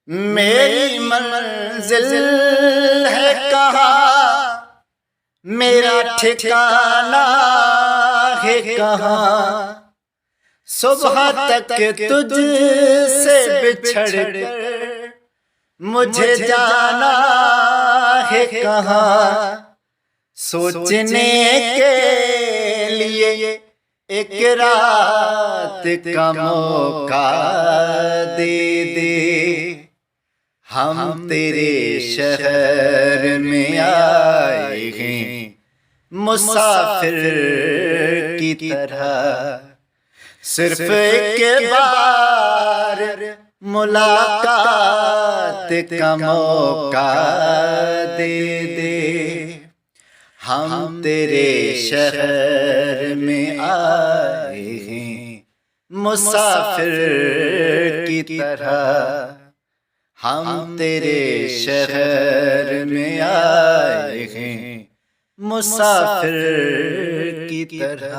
मेरी मंजिल है कहाँ, मेरा ठिकाना है कहाँ। सुबह तक तुझसे बिछड़ कर मुझे जाना है कहाँ। सोचने के लिए एक रात का मौका दे दे। हम तेरे शहर में आए हैं मुसाफिर की तरह। सिर्फ एक बार मुलाकात का मौका दे दे। हम तेरे शहर में आए हैं मुसाफिर की तरह। हम तेरे शहर में आए हैं मुसाफिर की तरह।